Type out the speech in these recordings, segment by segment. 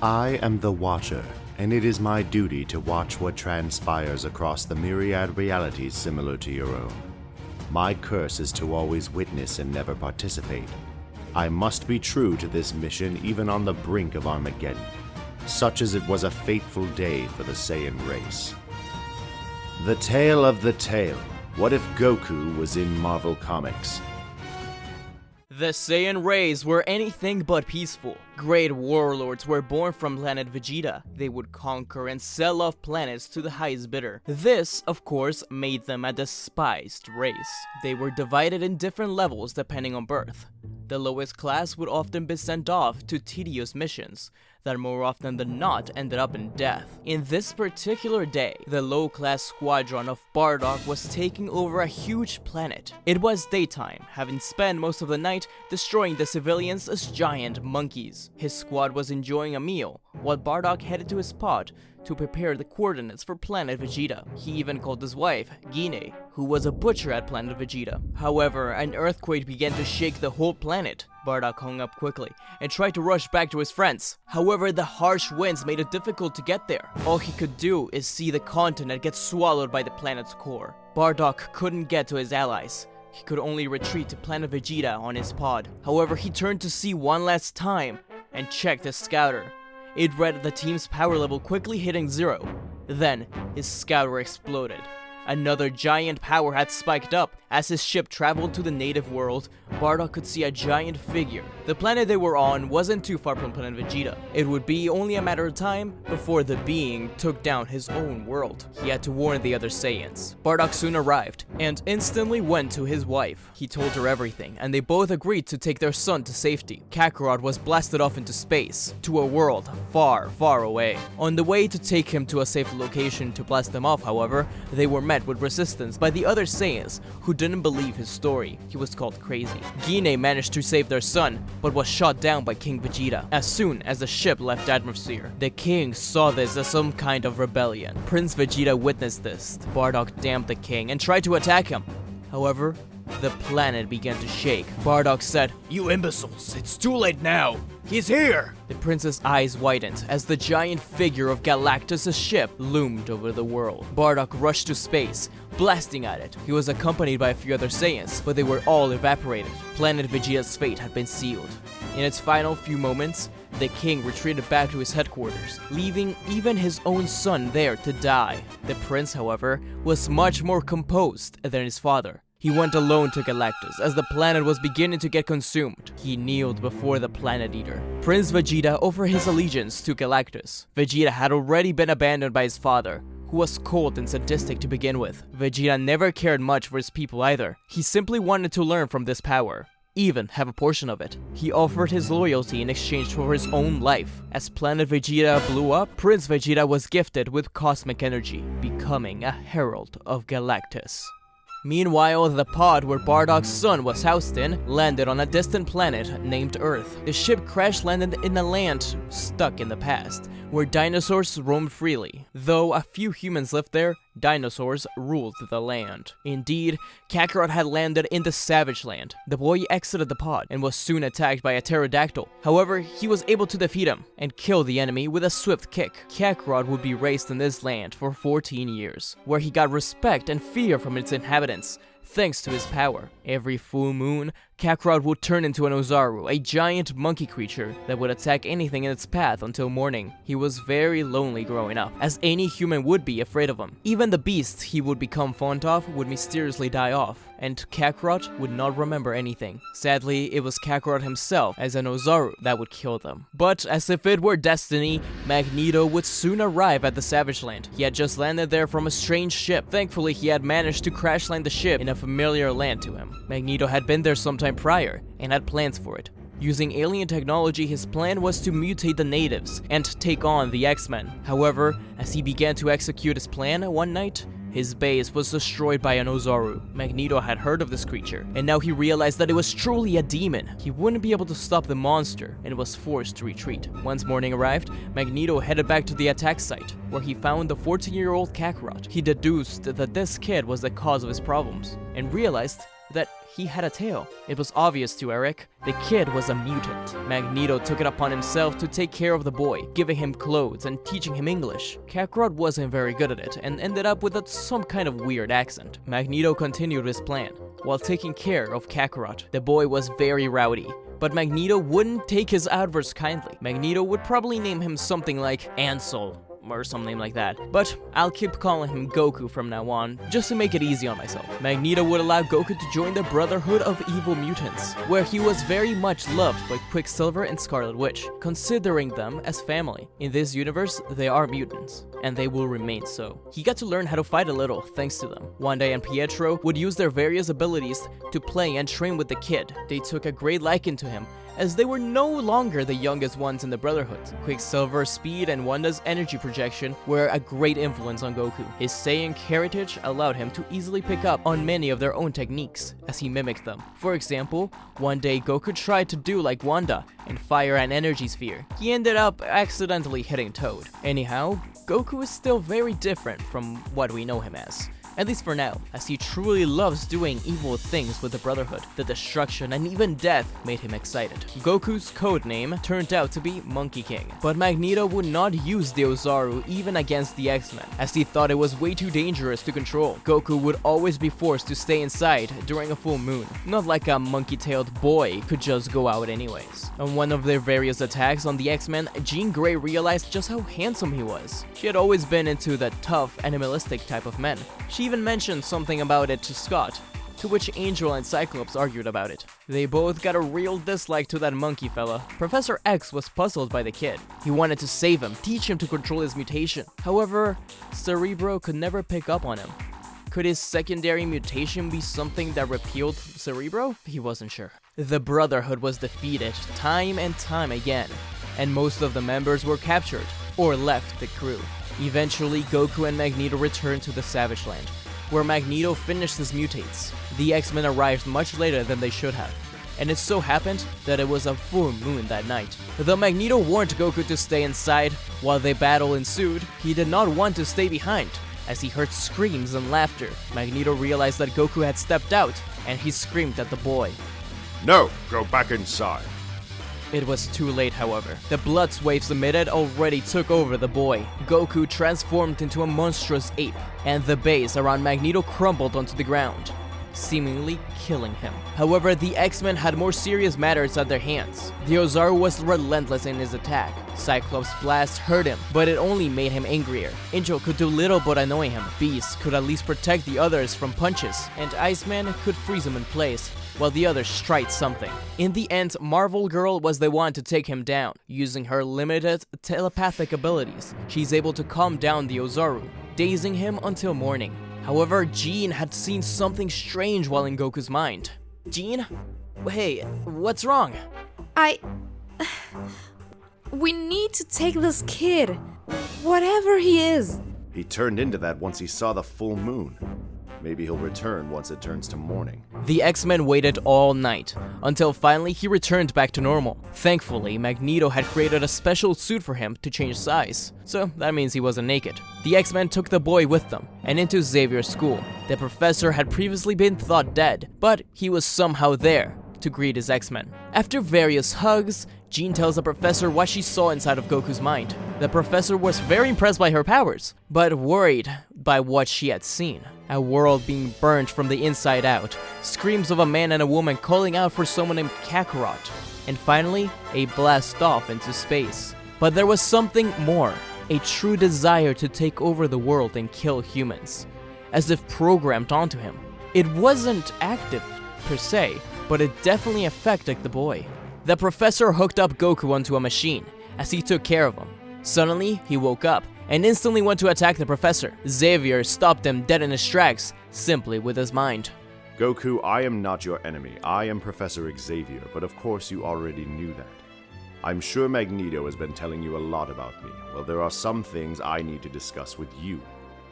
I am the Watcher, and it is my duty to watch what transpires across the myriad realities similar to your own. My curse is to always witness and never participate. I must be true to this mission even on the brink of Armageddon, such as it was a fateful day for the Saiyan race. The tale of the tale. What if Goku was in Marvel Comics? The Saiyan race were anything but peaceful. Great warlords were born from planet Vegeta. They would conquer and sell off planets to the highest bidder. This, of course, made them a despised race. They were divided in different levels depending on birth. The lowest class would often be sent off to tedious missions that more often than not ended up in death. In this particular day, the low-class squadron of Bardock was taking over a huge planet. It was daytime, having spent most of the night destroying the civilians as giant monkeys. His squad was enjoying a meal, while Bardock headed to his pod to prepare the coordinates for planet Vegeta. He even called his wife, Gine, who was a butcher at planet Vegeta. However, an earthquake began to shake the whole planet. Bardock hung up quickly and tried to rush back to his friends. However, the harsh winds made it difficult to get there. All he could do is see the continent get swallowed by the planet's core. Bardock couldn't get to his allies. He could only retreat to planet Vegeta on his pod. However, he turned to see one last time and checked his scouter. It read the team's power level quickly hitting 0. Then, his scouter exploded. Another giant power had spiked up. As his ship traveled to the native world, Bardock could see a giant figure. The planet they were on wasn't too far from planet Vegeta. It would be only a matter of time before the being took down his own world. He had to warn the other Saiyans. Bardock soon arrived, and instantly went to his wife. He told her everything, and they both agreed to take their son to safety. Kakarot was blasted off into space, to a world far, far away. On the way to take him to a safe location to blast them off, however, they were met with resistance by the other Saiyans, who didn't believe his story. He was called crazy. Gine managed to save their son, but was shot down by King Vegeta as soon as the ship left the atmosphere. The king saw this as some kind of rebellion. Prince Vegeta witnessed this. Bardock damned the king and tried to attack him. However, the planet began to shake. Bardock said, "You imbeciles, it's too late now. He's here!" The prince's eyes widened as the giant figure of Galactus' ship loomed over the world. Bardock rushed to space, blasting at it. He was accompanied by a few other Saiyans, but they were all evaporated. Planet Vegeta's fate had been sealed. In its final few moments, the king retreated back to his headquarters, leaving even his own son there to die. The prince, however, was much more composed than his father. He went alone to Galactus as the planet was beginning to get consumed. He kneeled before the Planet Eater. Prince Vegeta offered his allegiance to Galactus. Vegeta had already been abandoned by his father, who was cold and sadistic to begin with. Vegeta never cared much for his people either. He simply wanted to learn from this power, even have a portion of it. He offered his loyalty in exchange for his own life. As Planet Vegeta blew up, Prince Vegeta was gifted with cosmic energy, becoming a herald of Galactus. Meanwhile, the pod where Bardock's son was housed in landed on a distant planet named Earth. The ship crash-landed in a land stuck in the past, where dinosaurs roamed freely. Though a few humans lived there, dinosaurs ruled the land. Indeed, Kakarot had landed in the Savage Land. The boy exited the pod and was soon attacked by a pterodactyl. However, he was able to defeat him and kill the enemy with a swift kick. Kakarot would be raised in this land for 14 years, where he got respect and fear from its inhabitants, thanks to his power. Every full moon, Kakarot would turn into an Ozaru, a giant monkey creature that would attack anything in its path until morning. He was very lonely growing up, as any human would be afraid of him. Even the beasts he would become fond of would mysteriously die off, and Kakarot would not remember anything. Sadly, it was Kakarot himself, as an Ozaru, that would kill them. But as if it were destiny, Magneto would soon arrive at the Savage Land. He had just landed there from a strange ship. Thankfully, he had managed to crash land the ship in a familiar land to him. Magneto had been there sometime prior and had plans for it. Using alien technology, his plan was to mutate the natives and take on the X-Men. However, as he began to execute his plan one night, his base was destroyed by an Ozaru. Magneto had heard of this creature, and now he realized that it was truly a demon. He wouldn't be able to stop the monster, and was forced to retreat. Once morning arrived, Magneto headed back to the attack site, where he found the 14-year-old Kakarot. He deduced that this kid was the cause of his problems, and realized that he had a tail. It was obvious to Eric. The kid was a mutant. Magneto took it upon himself to take care of the boy, giving him clothes and teaching him English. Kakarot wasn't very good at it and ended up with some kind of weird accent. Magneto continued his plan. While taking care of Kakarot, the boy was very rowdy, but Magneto wouldn't take his outbursts kindly. Magneto would probably name him something like Ansel or something like that, but I'll keep calling him Goku from now on, just to make it easy on myself. Magneto would allow Goku to join the Brotherhood of Evil Mutants, where he was very much loved by Quicksilver and Scarlet Witch, considering them as family. In this universe, they are mutants, and they will remain so. He got to learn how to fight a little thanks to them. Wanda and Pietro would use their various abilities to play and train with the kid. They took a great liking to him, as they were no longer the youngest ones in the Brotherhood. Quicksilver's speed and Wanda's energy projection were a great influence on Goku. His Saiyan heritage allowed him to easily pick up on many of their own techniques, as he mimicked them. For example, one day Goku tried to do like Wanda and fire an energy sphere. He ended up accidentally hitting Toad. Anyhow, Goku is still very different from what we know him as. At least for now, as he truly loves doing evil things with the Brotherhood. The destruction and even death made him excited. Goku's code name turned out to be Monkey King, but Magneto would not use the Ozaru even against the X-Men, as he thought it was way too dangerous to control. Goku would always be forced to stay inside during a full moon, not like a monkey-tailed boy could just go out anyways. On one of their various attacks on the X-Men, Jean Grey realized just how handsome he was. She had always been into the tough, animalistic type of men. She even mentioned something about it to Scott, to which Angel and Cyclops argued about it. They both got a real dislike to that monkey fella. Professor X was puzzled by the kid. He wanted to save him, teach him to control his mutation. However, Cerebro could never pick up on him. Could his secondary mutation be something that repealed Cerebro? He wasn't sure. The Brotherhood was defeated time and time again, and most of the members were captured or left the crew. Eventually, Goku and Magneto returned to the Savage Land, where Magneto finished his mutates. The X-Men arrived much later than they should have, and it so happened that it was a full moon that night. Though Magneto warned Goku to stay inside while the battle ensued, he did not want to stay behind, as he heard screams and laughter. Magneto realized that Goku had stepped out, and he screamed at the boy. No, go back inside. It was too late, however. The blood waves emitted already took over the boy. Goku transformed into a monstrous ape, and the base around Magneto crumbled onto the ground, seemingly killing him. However, the X-Men had more serious matters at their hands. The Ozaru was relentless in his attack. Cyclops' blast hurt him, but it only made him angrier. Angel could do little but annoy him. Beast could at least protect the others from punches, and Iceman could freeze him in place, while the others tried something. In the end, Marvel Girl was the one to take him down. Using her limited telepathic abilities, she's able to calm down the Ozaru, dazing him until morning. However, Jean had seen something strange while in Goku's mind. Jean? Hey, what's wrong? We need to take this kid, whatever he is. He turned into that once he saw the full moon. Maybe he'll return once it turns to morning. The X-Men waited all night, until finally he returned back to normal. Thankfully, Magneto had created a special suit for him to change size, so that means he wasn't naked. The X-Men took the boy with them, and into Xavier's school. The professor had previously been thought dead, but he was somehow there to greet his X-Men. After various hugs, Jean tells the professor what she saw inside of Goku's mind. The professor was very impressed by her powers, but worried by what she had seen. A world being burned from the inside out, screams of a man and a woman calling out for someone named Kakarot, and finally, a blast off into space. But there was something more, a true desire to take over the world and kill humans, as if programmed onto him. It wasn't active, per se, but it definitely affected the boy. The professor hooked up Goku onto a machine, as he took care of him. Suddenly, he woke up, and instantly went to attack the professor. Xavier stopped him dead in his tracks, simply with his mind. Goku, I am not your enemy. I am Professor Xavier, but of course you already knew that. I'm sure Magneto has been telling you a lot about me. Well, there are some things I need to discuss with you.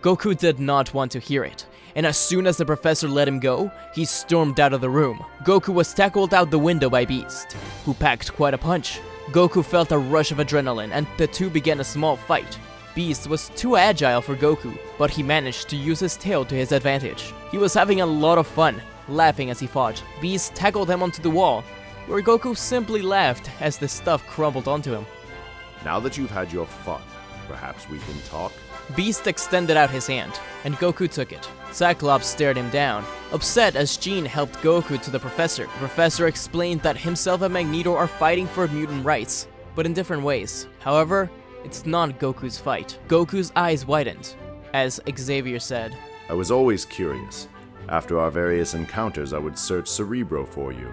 Goku did not want to hear it, and as soon as the professor let him go, he stormed out of the room. Goku was tackled out the window by Beast, who packed quite a punch. Goku felt a rush of adrenaline, and the two began a small fight. Beast was too agile for Goku, but he managed to use his tail to his advantage. He was having a lot of fun, laughing as he fought. Beast tackled him onto the wall, where Goku simply laughed as the stuff crumbled onto him. Now that you've had your fun, perhaps we can talk? Beast extended out his hand, and Goku took it. Cyclops stared him down, upset as Jean helped Goku to the Professor. The Professor explained that himself and Magneto are fighting for mutant rights, but in different ways. However, it's not Goku's fight. Goku's eyes widened, as Xavier said, I was always curious. After our various encounters, I would search Cerebro for you.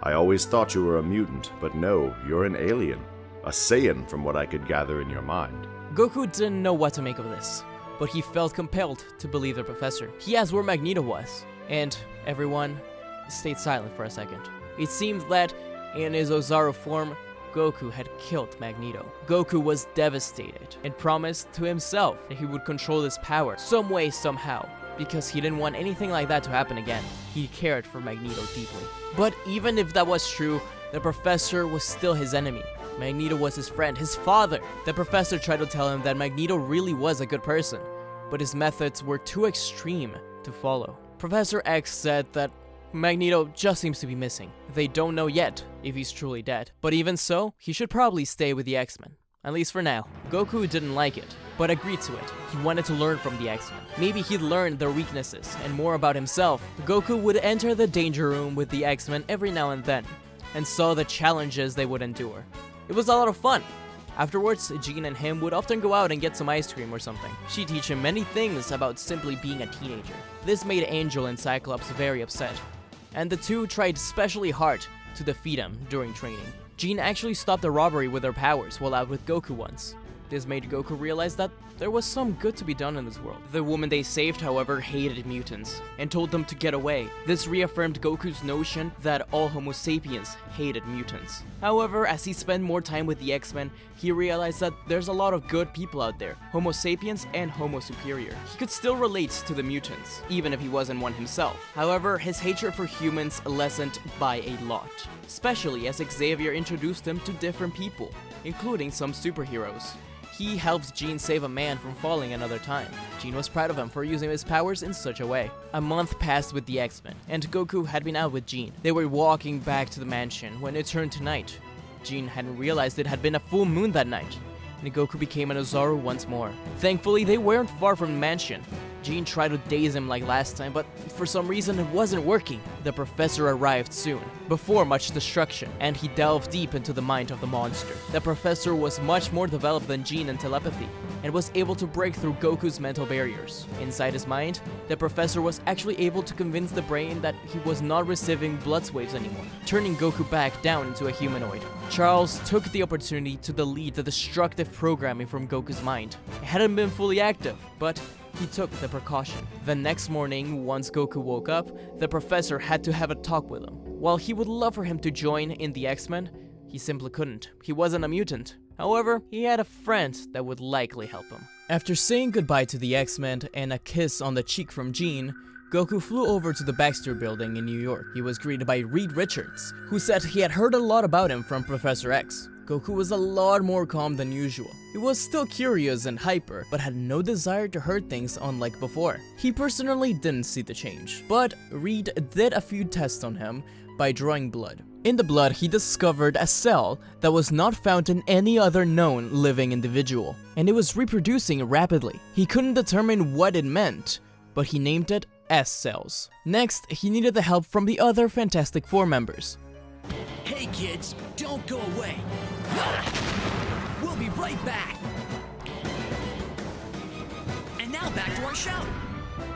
I always thought you were a mutant, but no, you're an alien. A Saiyan from what I could gather in your mind. Goku didn't know what to make of this, but he felt compelled to believe the Professor. He asked where Magneto was, and everyone stayed silent for a second. It seemed that, in his Ozaru form, Goku had killed Magneto. Goku was devastated, and promised to himself that he would control his power, some way, somehow, because he didn't want anything like that to happen again. He cared for Magneto deeply. But even if that was true, the Professor was still his enemy. Magneto was his friend, his father. The Professor tried to tell him that Magneto really was a good person, but his methods were too extreme to follow. Professor X said that Magneto just seems to be missing. They don't know yet if he's truly dead. But even so, he should probably stay with the X-Men. At least for now. Goku didn't like it, but agreed to it. He wanted to learn from the X-Men. Maybe he'd learn their weaknesses and more about himself. Goku would enter the danger room with the X-Men every now and then, and saw the challenges they would endure. It was a lot of fun. Afterwards, Jean and him would often go out and get some ice cream or something. She'd teach him many things about simply being a teenager. This made Angel and Cyclops very upset, and the two tried especially hard to defeat him during training. Jean actually stopped a robbery with her powers while out with Goku once. This made Goku realize that there was some good to be done in this world. The woman they saved, however, hated mutants and told them to get away. This reaffirmed Goku's notion that all Homo sapiens hated mutants. However, as he spent more time with the X-Men, he realized that there's a lot of good people out there, Homo sapiens and Homo superior. He could still relate to the mutants, even if he wasn't one himself. However, his hatred for humans lessened by a lot, especially as Xavier introduced him to different people, including some superheroes. He helped Jean save a man from falling another time. Jean was proud of him for using his powers in such a way. A month passed with the X-Men, and Goku had been out with Jean. They were walking back to the mansion when it turned to night. Jean hadn't realized it had been a full moon that night, and Goku became an Ozaru once more. Thankfully, they weren't far from the mansion. Jean tried to daze him like last time, but for some reason it wasn't working. The Professor arrived soon, before much destruction, and he delved deep into the mind of the monster. The Professor was much more developed than Jean in telepathy, and was able to break through Goku's mental barriers. Inside his mind, the Professor was actually able to convince the brain that he was not receiving blood waves anymore, turning Goku back down into a humanoid. Charles took the opportunity to delete the destructive programming from Goku's mind. It hadn't been fully active, but he took the precaution. The next morning, once Goku woke up, the Professor had to have a talk with him. While he would love for him to join in the X-Men, he simply couldn't. He wasn't a mutant. However, he had a friend that would likely help him. After saying goodbye to the X-Men and a kiss on the cheek from Jean, Goku flew over to the Baxter Building in New York. He was greeted by Reed Richards, who said he had heard a lot about him from Professor X. Goku was a lot more calm than usual. He was still curious and hyper, but had no desire to hurt things unlike before. He personally didn't see the change, but Reed did a few tests on him by drawing blood. In the blood, he discovered a cell that was not found in any other known living individual, and it was reproducing rapidly. He couldn't determine what it meant, but he named it S cells. Next, he needed the help from the other Fantastic Four members. Hey kids, don't go away. We'll be right back. And now back to our show.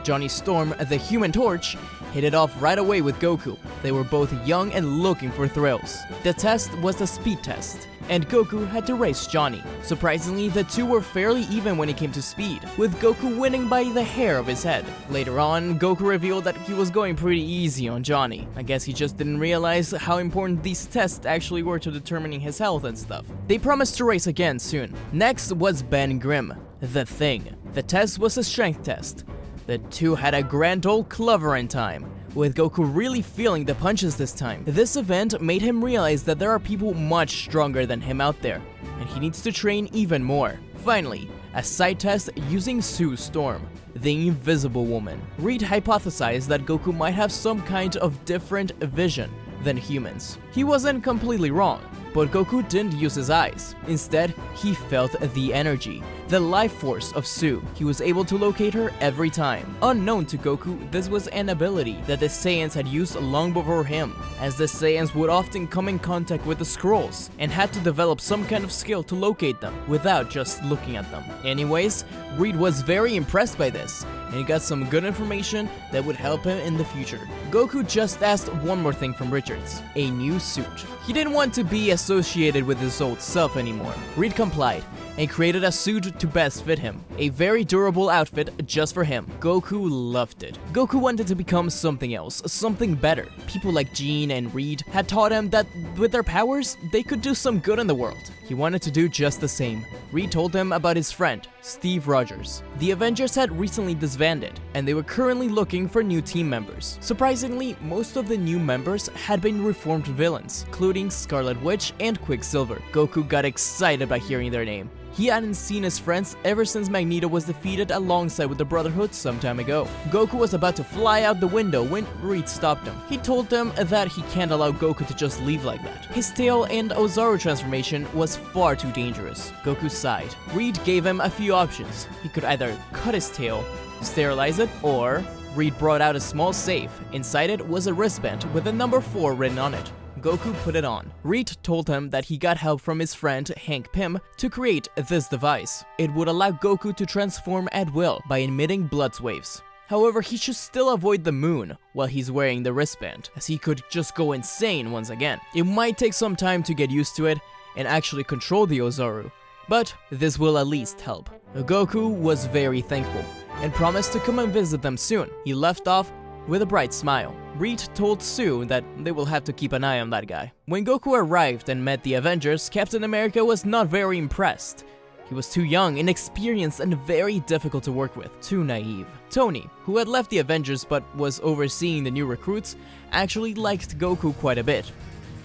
Johnny Storm, the Human Torch, hit it off right away with Goku. They were both young and looking for thrills. The test was the speed test, and Goku had to race Johnny. Surprisingly, the two were fairly even when it came to speed, with Goku winning by the hair of his head. Later on, Goku revealed that he was going pretty easy on Johnny. I guess he just didn't realize how important these tests actually were to determining his health and stuff. They promised to race again soon. Next was Ben Grimm, the Thing. The test was a strength test. The two had a grand old cloverin' time, with Goku really feeling the punches this time. This event made him realize that there are people much stronger than him out there, and he needs to train even more. Finally, a side test using Sue Storm. the Invisible Woman. Reed hypothesized that Goku might have some kind of different vision than humans. He wasn't completely wrong, but Goku didn't use his eyes. Instead, he felt the energy, the life force of Su. He was able to locate her every time. Unknown to Goku, this was an ability that the Saiyans had used long before him, as the Saiyans would often come in contact with the scrolls and had to develop some kind of skill to locate them without just looking at them. Anyways, Reed was very impressed by this, and he got some good information that would help him in the future. Goku just asked one more thing from Richards: a new suit. He didn't want to be associated with his old self anymore. Reed complied and created a suit to best fit him. A very durable outfit just for him. Goku loved it. Goku wanted to become something else, something better. People like Jean and Reed had taught him that with their powers, they could do some good in the world. He wanted to do just the same. Reed told him about his friend, Steve Rogers. The Avengers had recently disbanded, and they were currently looking for new team members. Surprisingly, most of the new members had been reformed villains, including Scarlet Witch and Quicksilver. Goku got excited by hearing their name. He hadn't seen his friends ever since Magneto was defeated alongside with the Brotherhood some time ago. Goku was about to fly out the window when Reed stopped him. He told them that he can't allow Goku to just leave like that. His tail and Ozaru transformation was far too dangerous. Goku sighed. Reed gave him a few options. He could either cut his tail, sterilize it, or Reed brought out a small safe. Inside it was a wristband with a number 4 written on it. Goku put it on. Reed told him that he got help from his friend Hank Pym to create this device. It would allow Goku to transform at will by emitting blood waves. However, he should still avoid the moon while he's wearing the wristband, as he could just go insane once again. It might take some time to get used to it and actually control the Ozaru, but this will at least help. Goku was very thankful and promised to come and visit them soon. He left off with a bright smile. Reed told Su that they will have to keep an eye on that guy. When Goku arrived and met the Avengers, Captain America was not very impressed. He was too young, inexperienced, and very difficult to work with. Too naive. Tony, who had left the Avengers but was overseeing the new recruits, actually liked Goku quite a bit.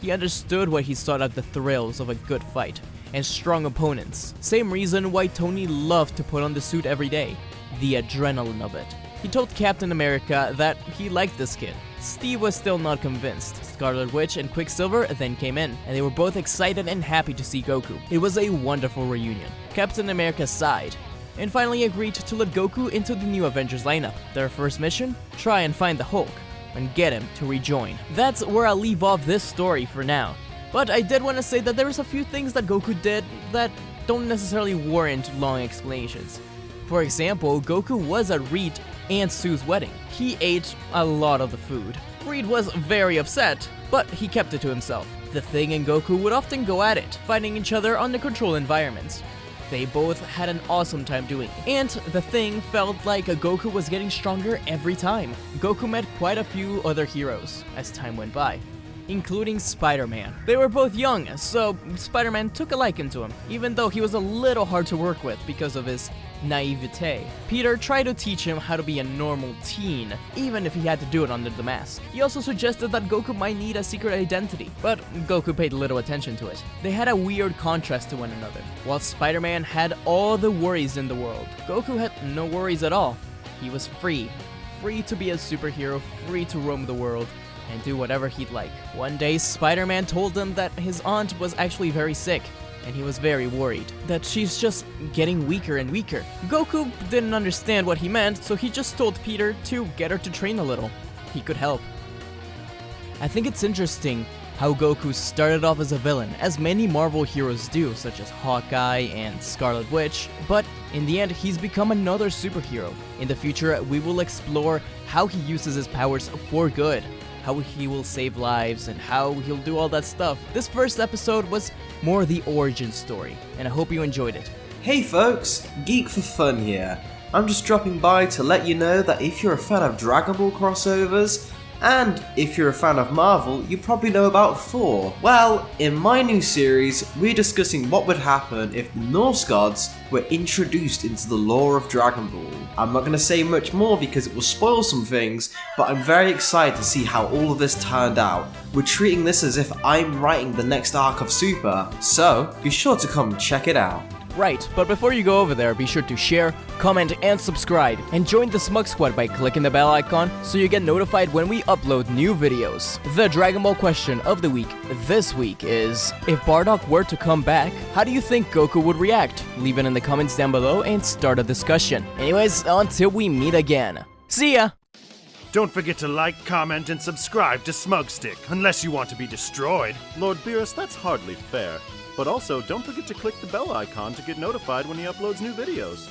He understood why he sought out the thrills of a good fight and strong opponents. Same reason why Tony loved to put on the suit every day. The adrenaline of it. He told Captain America that he liked this kid. Steve was still not convinced. Scarlet Witch and Quicksilver then came in, and they were both excited and happy to see Goku. It was a wonderful reunion. Captain America sighed, and finally agreed to let Goku into the new Avengers lineup. Their first mission? Try and find the Hulk, and get him to rejoin. That's where I'll leave off this story for now. But I did want to say that there's a few things that Goku did that don't necessarily warrant long explanations. For example, Goku was at Reed and Su's wedding. He ate a lot of the food. Reed was very upset, but he kept it to himself. The Thing and Goku would often go at it, fighting each other on the control environments. They both had an awesome time doing it, and the Thing felt like Goku was getting stronger every time. Goku met quite a few other heroes as time went by, including Spider-Man. They were both young, so Spider-Man took a liking to him, even though he was a little hard to work with because of his naivete. Peter tried to teach him how to be a normal teen, even if he had to do it under the mask. He also suggested that Goku might need a secret identity, but Goku paid little attention to it. They had a weird contrast to one another. While Spider-Man had all the worries in the world, Goku had no worries at all. He was free to be a superhero, free to roam the world, and do whatever he'd like. One day, Spider-Man told him that his aunt was actually very sick, and he was very worried that she's just getting weaker and weaker. Goku didn't understand what he meant, so he just told Peter to get her to train a little. He could help. I think it's interesting how Goku started off as a villain, as many Marvel heroes do, such as Hawkeye and Scarlet Witch, but in the end, he's become another superhero. In the future, we will explore how he uses his powers for good, how he will save lives, and how he'll do all that stuff. This first episode was more the origin story, and I hope you enjoyed it. Hey folks, Geek for Fun here. I'm just dropping by to let you know that if you're a fan of Dragonball crossovers, and if you're a fan of Marvel, you probably know about Thor. Well, in my new series, we're discussing what would happen if the Norse gods were introduced into the lore of Dragon Ball. I'm not going to say much more because it will spoil some things, but I'm very excited to see how all of this turned out. We're treating this as if I'm writing the next arc of Super, so be sure to come check it out. Right, but before you go over there, be sure to share, comment, and subscribe, and join the Smug Squad by clicking the bell icon so you get notified when we upload new videos. The Dragon Ball question of the week this week is, if Bardock were to come back, how do you think Goku would react? Leave it in the comments down below and start a discussion. Anyways, until we meet again. See ya! Don't forget to like, comment, and subscribe to Smugstick, unless you want to be destroyed. Lord Beerus, that's hardly fair. But also, don't forget to click the bell icon to get notified when he uploads new videos.